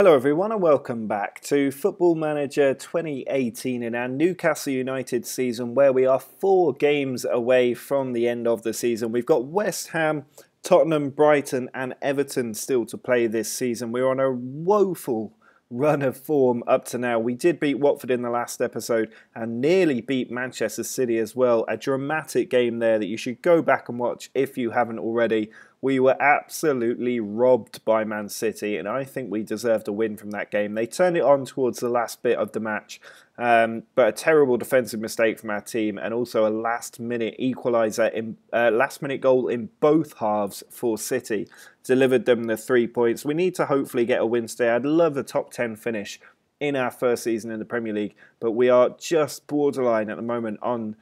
Hello everyone and welcome back to Football Manager 2018 in our Newcastle United season, where we are 4 games away from the end of the season. We've got West Ham, Tottenham, Brighton and Everton still to play this season. We're on a woeful run of form up to now. We did beat Watford in the last episode and nearly beat Manchester City as well. A dramatic game there that you should go back and watch if you haven't already. We were absolutely robbed by Man City, and I think we deserved a win from that game. They turned it on towards the last bit of the match, but a terrible defensive mistake from our team, and also a last-minute equaliser, last-minute goal in both halves for City delivered them the 3 points. We need to hopefully get a win today. I'd love a top 10 finish in our first season in the Premier League, but we are just borderline at the moment on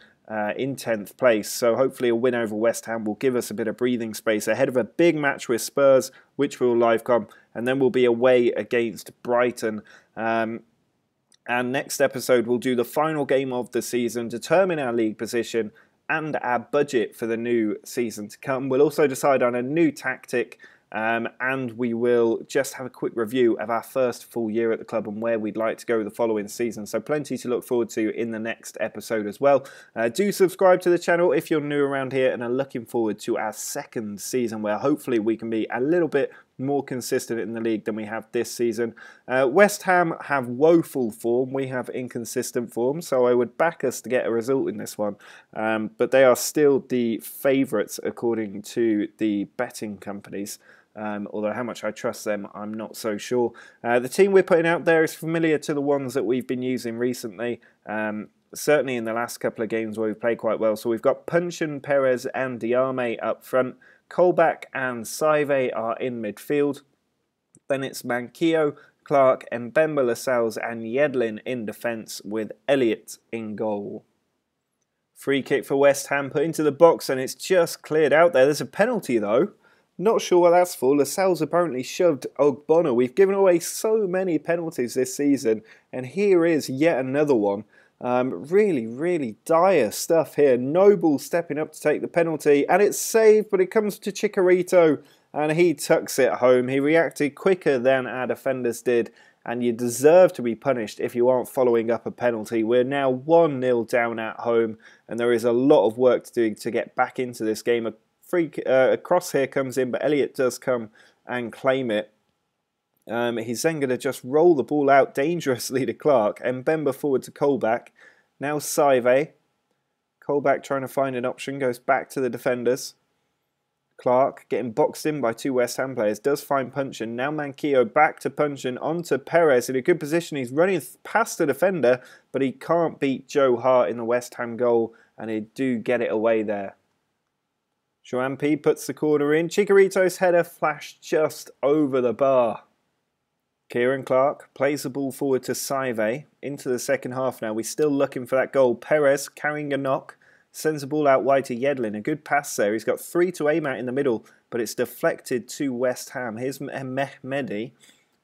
in 10th place, so hopefully a win over West Ham will give us a bit of breathing space ahead of a big match with Spurs, which we'll livecom, and then we'll be away against Brighton. And next episode we'll do the final game of the season, determine our league position and our budget for the new season to come. We'll also decide on a new tactic, and we will just have a quick review of our first full year at the club and where we'd like to go the following season. So plenty to look forward to in the next episode as well. Do subscribe to the channel if you're new around here and are looking forward to our second season, where hopefully we can be a little bit more consistent in the league than we have this season. West Ham have woeful form, we have inconsistent form, so I would back us to get a result in this one, but they are still the favourites according to the betting companies. Although how much I trust them, I'm not so sure. The team we're putting out there is familiar to the ones that we've been using recently, certainly in the last couple of games where we've played quite well. So we've got Punchin, Perez and Diame up front. Colback and Saive are in midfield. Then it's Manquillo, Clark, Mbemba, Lascelles and Yedlin in defence, with Elliott in goal. Free kick for West Ham put into the box, and it's just cleared out there. There's a penalty though. Not sure what that's for. Lascelles apparently shoved Ogbonna. We've given away so many penalties this season, and here is yet another one. Really dire stuff here. Noble stepping up to take the penalty, and it's saved, but it comes to Chicharito, and he tucks it home. He reacted quicker than our defenders did, and you deserve to be punished if you aren't following up a penalty. We're now 1-0 down at home, and there is a lot of work to do to get back into this game. A cross here comes in, but Elliott does come and claim it. He's then going to just roll the ball out dangerously to Clark, and Mbemba forward to Colback. Now Saive. Colback trying to find an option, goes back to the defenders. Clark getting boxed in by 2 West Ham players, does find Punchin. Now Manquillo back to Punchin, onto Perez in a good position. He's running past the defender, but he can't beat Joe Hart in the West Ham goal, and they do get it away there. Juampi puts the corner in. Chicharito's header flashed just over the bar. Kieran Clark plays the ball forward to Saive into the second half now. We're still looking for that goal. Perez carrying a knock. Sends the ball out wide to Yedlin. A good pass there. He's got 3 to aim at in the middle, but it's deflected to West Ham. Here's Mehmedi.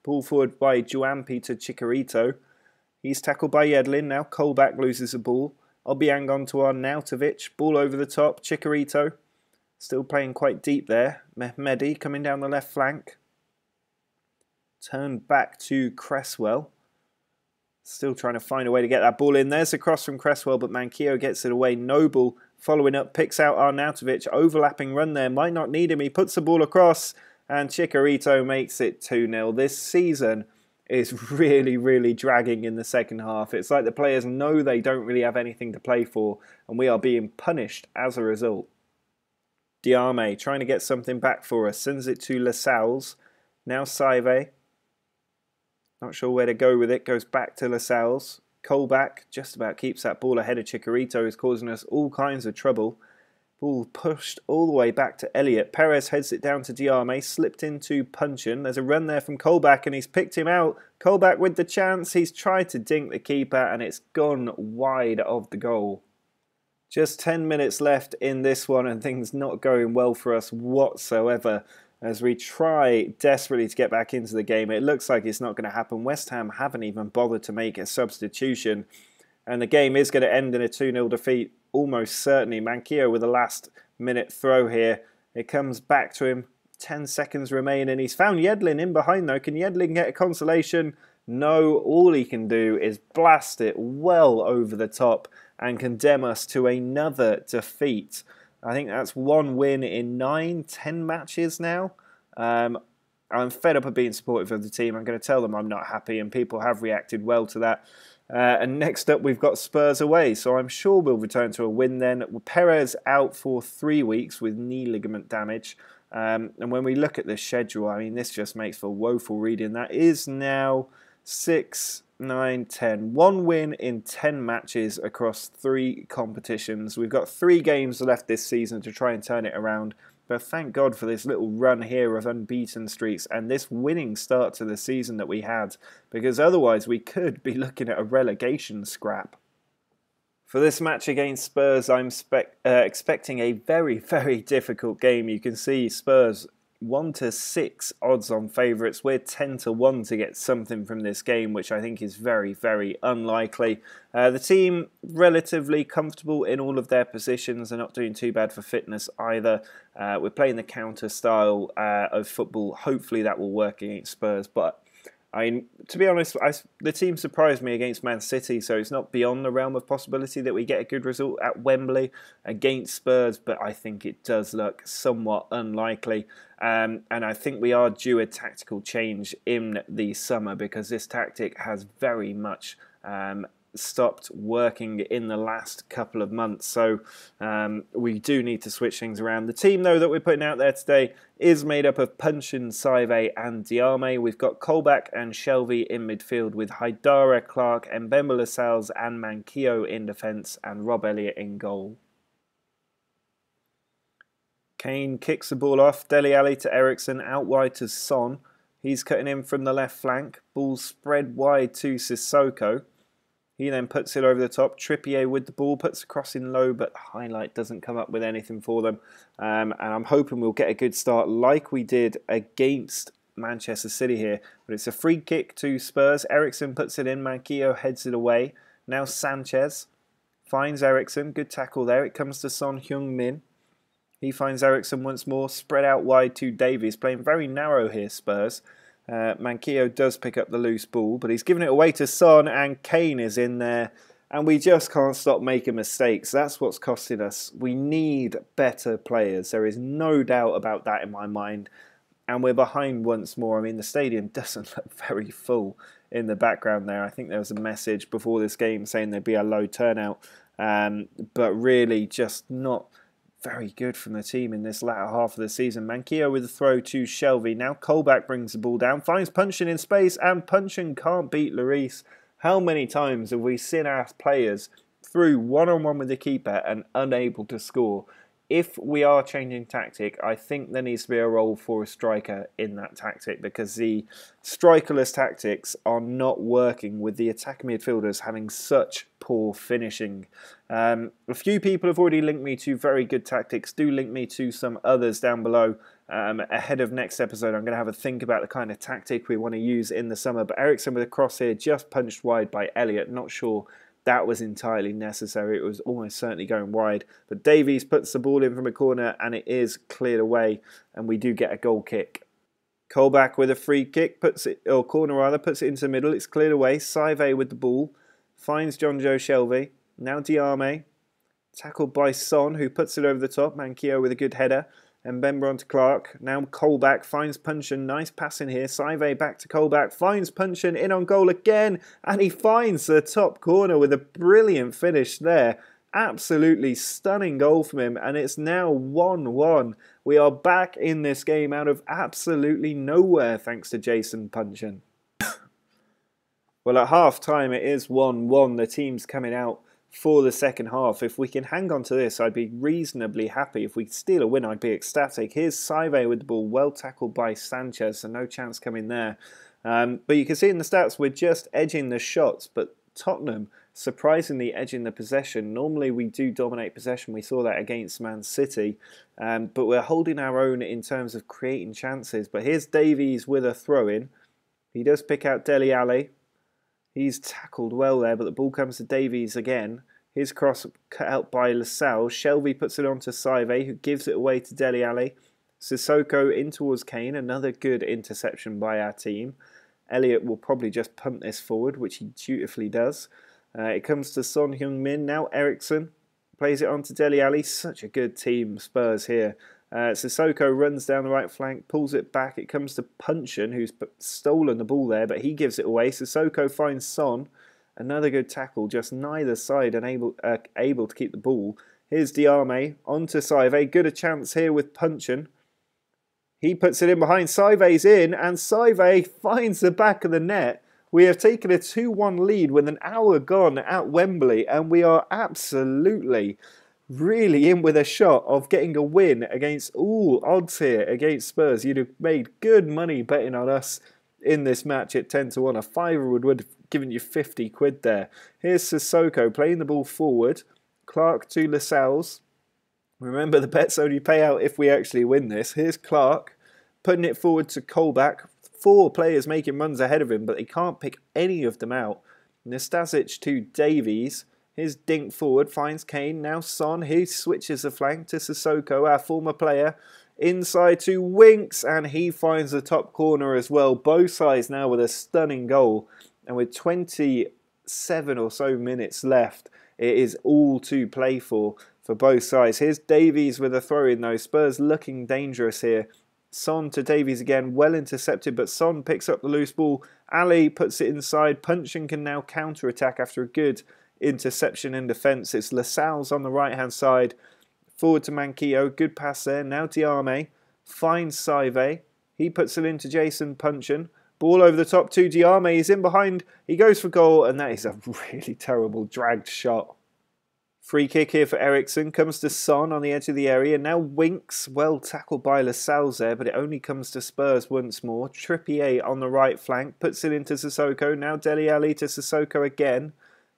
Ball forward by Juampi to Chicharito. He's tackled by Yedlin. Now Colback loses the ball. Obiang onto Arnautovic. Ball over the top. Chicharito. Still playing quite deep there. Mehmedi coming down the left flank. Turned back to Cresswell. Still trying to find a way to get that ball in. There's a cross from Cresswell, but Manquillo gets it away. Noble following up, picks out Arnautovic. Overlapping run there. Might not need him. He puts the ball across, and Chicharito makes it 2-0. This season is really dragging in the second half. It's like the players know they don't really have anything to play for, and we are being punished as a result. Diame trying to get something back for us. Sends it to Lascelles. Now Saive. Not sure where to go with it. Goes back to Lascelles. Colback just about keeps that ball ahead of Chicharito. Is causing us all kinds of trouble. Ball pushed all the way back to Elliott. Perez heads it down to Diame. Slipped into Punchin. There's a run there from Colback, and he's picked him out. Colback with the chance. He's tried to dink the keeper, and it's gone wide of the goal. Just 10 minutes left in this one, and things not going well for us whatsoever as we try desperately to get back into the game. It looks like it's not going to happen. West Ham haven't even bothered to make a substitution, and the game is going to end in a 2-0 defeat almost certainly. Manquillo with a last minute throw here. It comes back to him. 10 seconds remain, and he's found Yedlin in behind though. Can Yedlin get a consolation? No, all he can do is blast it well over the top and condemn us to another defeat. I think that's one win in 9-10 matches now. I'm fed up of being supportive of the team. I'm going to tell them I'm not happy, and people have reacted well to that. And next up, we've got Spurs away, so I'm sure we'll return to a win then. Perez out for 3 weeks with knee ligament damage. And when we look at the schedule, I mean, this just makes for woeful reading. That is now 6, 9, 10. One win in 10 matches across 3 competitions. We've got 3 games left this season to try and turn it around. But thank God for this little run here of unbeaten streaks and this winning start to the season that we had, because otherwise we could be looking at a relegation scrap. For this match against Spurs, I'm expecting a very, very difficult game. You can see Spurs 1-6 odds on favourites. We're 10-1 to get something from this game, which I think is very, very unlikely. The team relatively comfortable in all of their positions. They're not doing too bad for fitness either. We're playing the counter style of football. Hopefully that will work against Spurs, but to be honest, the team surprised me against Man City, so it's not beyond the realm of possibility that we get a good result at Wembley against Spurs, but I think it does look somewhat unlikely. And I think we are due a tactical change in the summer, because this tactic has very much stopped working in the last couple of months, so we do need to switch things around. The team though that we're putting out there today is made up of Punchin, Saive and Diame. We've got Colback and Shelvey in midfield with Haidara, Clark, Mbemba Lascelles and Manquillo in defence, and Rob Elliott in goal. Kane kicks the ball off, Dele Alli to Ericsson, out wide to Son. He's cutting in from the left flank, ball spread wide to Sissoko. He then puts it over the top. Trippier with the ball, puts the cross in low, but highlight doesn't come up with anything for them. And I'm hoping we'll get a good start like we did against Manchester City here. But it's a free kick to Spurs. Ericsson puts it in. Manquillo heads it away. Now Sanchez finds Ericsson. Good tackle there. It comes to Son Heung-min. He finds Ericsson once more. Spread out wide to Davies. Playing very narrow here, Spurs. Manquillo does pick up the loose ball, but he's given it away to Son, and Kane is in there, and we just can't stop making mistakes. That's what's costing us. We need better players. There is no doubt about that in my mind, and we're behind once more. I mean, the stadium doesn't look very full in the background there. I think there was a message before this game saying there'd be a low turnout, but really just not very good from the team in this latter half of the season. Manquillo with a throw to Shelvey. Now Colback brings the ball down, finds Punchin in space, and Punchin can't beat Lloris. How many times have we seen our players through one-on-one with the keeper and unable to score? If we are changing tactic, I think there needs to be a role for a striker in that tactic, because the strikerless tactics are not working with the attacking midfielders having such poor finishing. A few people have already linked me to very good tactics. Do link me to some others down below. Ahead of next episode, I'm going to have a think about the kind of tactic we want to use in the summer. But Ericsson with a cross here, just punched wide by Elliott. Not sure that was entirely necessary. It was almost certainly going wide. But Davies puts the ball in from a corner, and it is cleared away, and we do get a goal kick. Colback with a free kick, corner rather, puts it into the middle. It's cleared away. Saive with the ball, finds John Joe Shelvey. Now Diame, tackled by Son, who puts it over the top. Manquillo with a good header. And Mbemba on to Clark. Now Colback finds Punchin. Nice pass in here. Saive back to Colback. Finds Punchin in on goal again. And he finds the top corner with a brilliant finish there. Absolutely stunning goal from him. And it's now 1-1. We are back in this game out of absolutely nowhere thanks to Jason Punchin. Well, at half time it is 1-1. The team's coming out for the second half. If we can hang on to this, I'd be reasonably happy. If we steal a win, I'd be ecstatic. Here's Saive with the ball, well tackled by Sanchez, so no chance coming there. But you can see in the stats, we're just edging the shots, but Tottenham surprisingly edging the possession. Normally we do dominate possession. We saw that against Man City, but we're holding our own in terms of creating chances. But here's Davies with a throw-in. He does pick out Dele Alli. He's tackled well there, but the ball comes to Davies again. His cross cut out by Lascelles. Shelvey puts it on to Saive, who gives it away to Dele Alli. Sissoko in towards Kane, another good interception by our team. Elliott will probably just punt this forward, which he dutifully does. It comes to Son Heung-min, now Ericsson. Plays it on to Dele Alli, such a good team, Spurs here. Sissoko runs down the right flank, pulls it back. It comes to Punchin, who's stolen the ball there, but he gives it away. Sissoko finds Son. Another good tackle, just neither side able to keep the ball. Here's Diarme, on to Saive. Good a chance here with Punchin. He puts it in behind, Saive's in, and Saive finds the back of the net. We have taken a 2-1 lead with an hour gone at Wembley, and we are absolutely really in with a shot of getting a win against all odds here against Spurs. You'd have made good money betting on us in this match at 10-1. A fiver would have given you 50 quid there. Here's Sissoko playing the ball forward. Clark to Lascelles. Remember, the bets only pay out if we actually win this. Here's Clark putting it forward to Colback. 4 players making runs ahead of him, but they can't pick any of them out. Nastasic to Davies. Here's Dink forward, finds Kane. Now Son, he switches the flank to Sissoko, our former player. Inside to Winks, and he finds the top corner as well. Both sides now with a stunning goal. And with 27 or so minutes left, it is all to play for both sides. Here's Davies with a throw-in though. Spurs looking dangerous here. Son to Davies again, well intercepted, but Son picks up the loose ball. Ali puts it inside. Punchin can now counter-attack after a good interception in defence. It's Lascelles on the right-hand side. Forward to Manquillo. Good pass there. Now Diarme finds Saive. He puts it into Jason Punchin. Ball over the top to Diarme. He's in behind. He goes for goal, and that is a really terrible dragged shot. Free kick here for Ericsson. Comes to Son on the edge of the area. Now Winks. Well tackled by Lascelles there, but it only comes to Spurs once more. Trippier on the right flank. Puts it into Sissoko. Now Dele Alli to Sissoko again.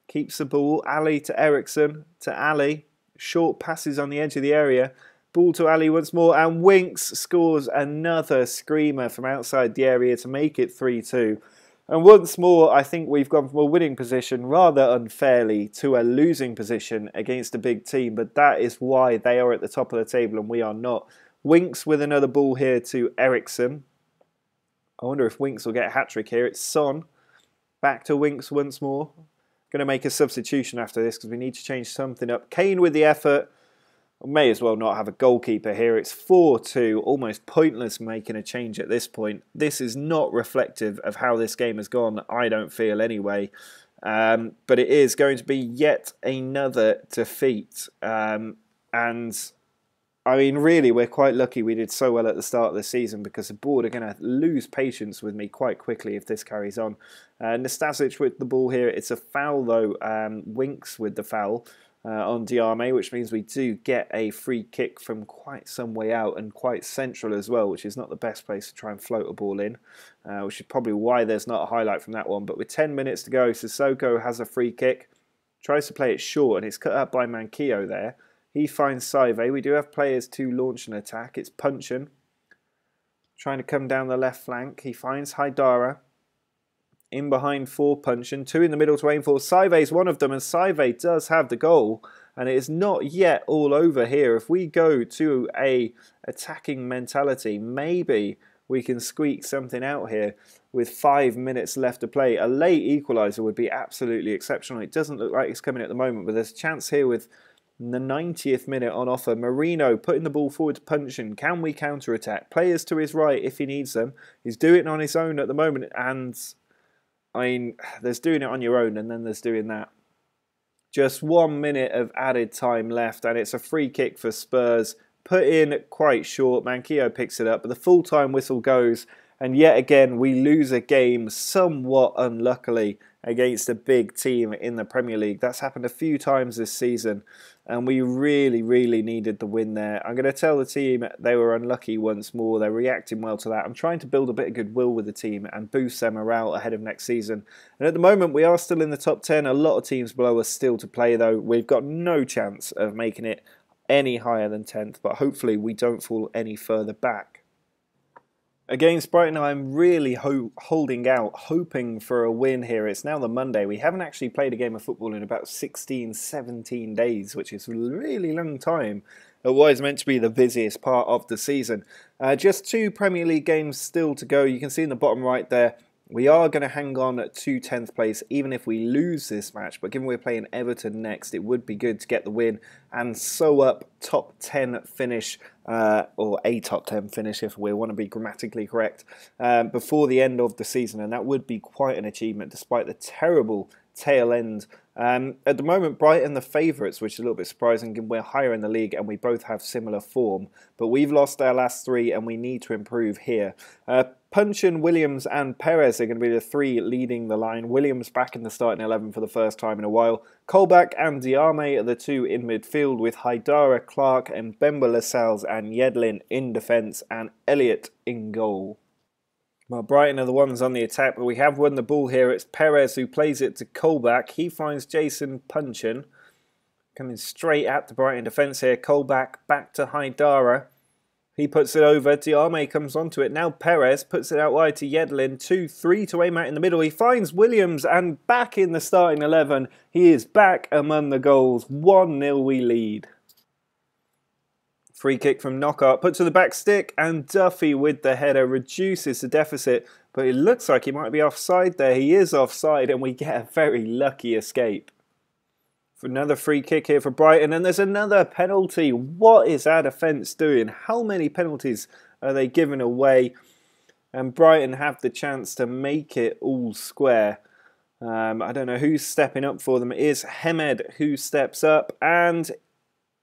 Keeps the ball. Ali to Ericsson. To Ali. Short passes on the edge of the area. Ball to Ali once more. And Winks scores another screamer from outside the area to make it 3-2. And once more, I think we've gone from a winning position rather unfairly to a losing position against a big team. But that is why they are at the top of the table and we are not. Winks with another ball here to Ericsson. I wonder if Winks will get a hat-trick here. It's Son. Back to Winks once more. Going to make a substitution after this because we need to change something up. Kane with the effort. May as well not have a goalkeeper here. It's 4-2, almost pointless making a change at this point. This is not reflective of how this game has gone, I don't feel anyway. But it is going to be yet another defeat. And I mean, really, we're quite lucky we did so well at the start of the season because the board are going to lose patience with me quite quickly if this carries on. Nastasic with the ball here. It's a foul, though. Winks with the foul on Diarme, which means we do get a free kick from quite some way out and quite central as well, which is not the best place to try and float a ball in, which is probably why there's not a highlight from that one. But with 10 minutes to go, Sissoko has a free kick, tries to play it short, and it's cut out by Manquillo there. He finds Saive. We do have players to launch an attack. It's Punchin trying to come down the left flank. He finds Haidara. In behind for Punchin. 2 in the middle to aim for. Saive's one of them, and Saive does have the goal. And it is not yet all over here. If we go to a attacking mentality, maybe we can squeak something out here with 5 minutes left to play. A late equaliser would be absolutely exceptional. It doesn't look like it's coming at the moment, but there's a chance here with the 90th minute on offer. Marino putting the ball forward to Punchin. Can we counter-attack? Players to his right if he needs them. He's doing it on his own at the moment, and I mean, there's doing it on your own and then there's doing that. Just 1 minute of added time left and it's a free kick for Spurs. Put in quite short. Manquillo picks it up, but the full-time whistle goes. And yet again, we lose a game somewhat unluckily against a big team in the Premier League. That's happened a few times this season. And we really, really needed the win there. I'm going to tell the team they were unlucky once more. They're reacting well to that. I'm trying to build a bit of goodwill with the team and boost their morale ahead of next season. And at the moment, we are still in the top 10. A lot of teams below us still to play, though. We've got no chance of making it any higher than 10th. But hopefully, we don't fall any further back. Against Brighton, I'm really holding out, hoping for a win here. It's now the Monday. We haven't actually played a game of football in about 16, 17 days, which is a really long time. at what is meant to be the busiest part of the season. Just 2 Premier League games still to go. You can see in the bottom right there, we are going to hang on to 10th place even if we lose this match, but given we're playing Everton next, it would be good to get the win and sew up top 10 finish, or a top 10 finish if we want to be grammatically correct, before the end of the season, and that would be quite an achievement despite the terrible tail end. At the moment, Brighton the favourites, which is a little bit surprising given we're higher in the league and we both have similar form, but we've lost our last 3 and we need to improve here. Punchin, Williams and Perez are going to be the 3 leading the line. Williams back in the starting 11 for the first time in a while. Colback and Diarme are the 2 in midfield, with Haidara, Clark and Bemba Lascelles and Yedlin in defence and Elliott in goal. Well, Brighton are the ones on the attack, but we have won the ball here. It's Perez who plays it to Colback. He finds Jason Punchin coming straight at the Brighton defence here. Colback back to Haidara. He puts it over. Diarme comes onto it. Now Perez puts it out wide to Yedlin. 2-3 to aim at in the middle. He finds Williams and back in the starting 11. He is back among the goals. 1-0 we lead. Free kick from Knockout, put to the back stick, and Duffy with the header reduces the deficit, but it looks like he might be offside there. He is offside, and we get a very lucky escape. For another free kick here for Brighton, and there's another penalty. What is our defence doing? How many penalties are they giving away? And Brighton have the chance to make it all square. I don't know who's stepping up for them. It is Hemed who steps up, and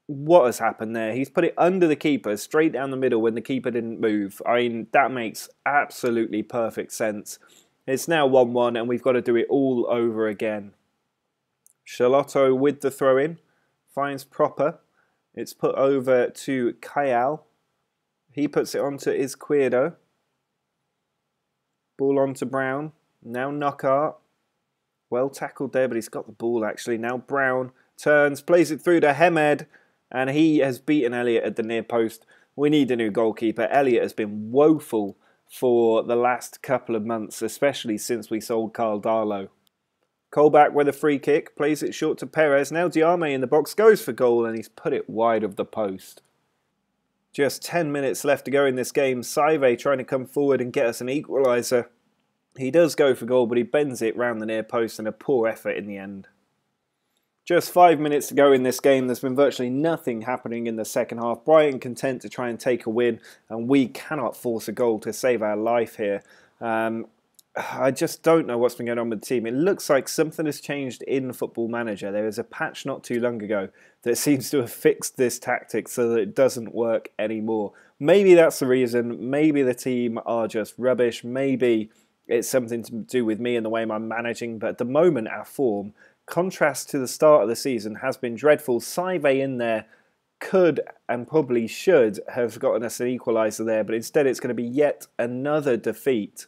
what has happened there? He's put it under the keeper, straight down the middle when the keeper didn't move. I mean, that makes absolutely perfect sense. It's now 1-1 and we've got to do it all over again. Charlotto with the throw-in. Finds Proper. It's put over to Kayal. He puts it onto Izquierdo. Ball on to Brown. Now Knockout. Well tackled there, but he's got the ball actually. Now Brown turns, plays it through to Hemed. And he has beaten Elliott at the near post. We need a new goalkeeper. Elliott has been woeful for the last couple of months, especially since we sold Carl Darlow. Colback with a free kick, plays it short to Perez. Now Diarme in the box, goes for goal, and he's put it wide of the post. Just 10 minutes left to go in this game. Saive trying to come forward and get us an equaliser. He does go for goal, but he bends it round the near post, and a poor effort in the end. Just 5 minutes to go in this game. There's been virtually nothing happening in the second half. Brighton content to try and take a win, and we cannot force a goal to save our life here. I just don't know what's been going on with the team. It looks like something has changed in Football Manager. There was a patch not too long ago that seems to have fixed this tactic so that it doesn't work anymore. Maybe that's the reason. Maybe the team are just rubbish. Maybe it's something to do with me and the way I'm managing. But at the moment, our form, contrast to the start of the season, has been dreadful. Saive in there could and probably should have gotten us an equaliser there, but instead it's going to be yet another defeat.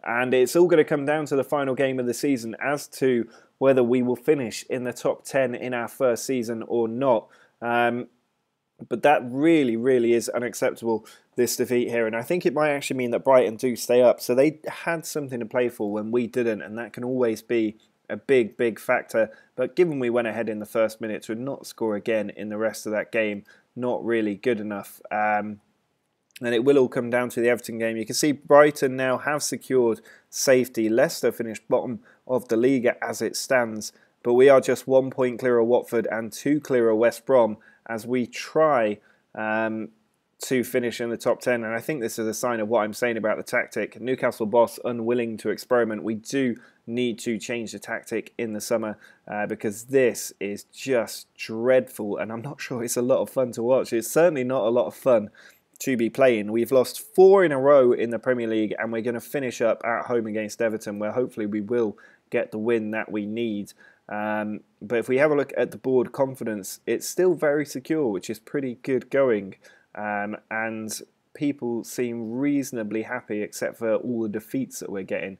And it's all going to come down to the final game of the season as to whether we will finish in the top 10 in our first season or not. But that really, really is unacceptable, this defeat here. And I think it might actually mean that Brighton do stay up. So they had something to play for when we didn't, and that can always be a big, big factor. But given we went ahead in the first minute, to not score again in the rest of that game, not really good enough. And it will all come down to the Everton game. You can see Brighton now have secured safety. Leicester finished bottom of the league as it stands. But we are just 1 point clear of Watford and 2 clear of West Brom as we try to finish in the top 10. And I think this is a sign of what I'm saying about the tactic. Newcastle boss unwilling to experiment. We do need to change the tactic in the summer because this is just dreadful. And I'm not sure it's a lot of fun to watch. It's certainly not a lot of fun to be playing. We've lost 4 in a row in the Premier League, and we're going to finish up at home against Everton, where hopefully we will get the win that we need. But if we have a look at the board confidence, it's still very secure, which is pretty good going. And people seem reasonably happy, except for all the defeats that we're getting.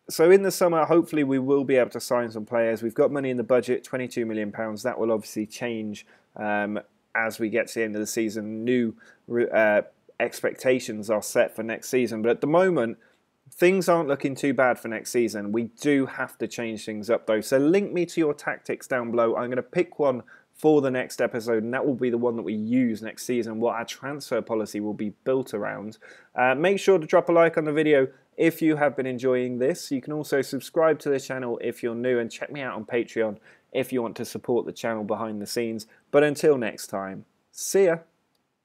So in the summer, hopefully we will be able to sign some players. We've got money in the budget, £22 million. That will obviously change as we get to the end of the season. New expectations are set for next season. But at the moment, things aren't looking too bad for next season. We do have to change things up though. So link me to your tactics down below. I'm going to pick one for the next episode, and that will be the one that we use next season, what our transfer policy will be built around. Make sure to drop a like on the video if you have been enjoying this. You can also subscribe to the channel if you're new, and check me out on Patreon if you want to support the channel behind the scenes. But until next time, see ya!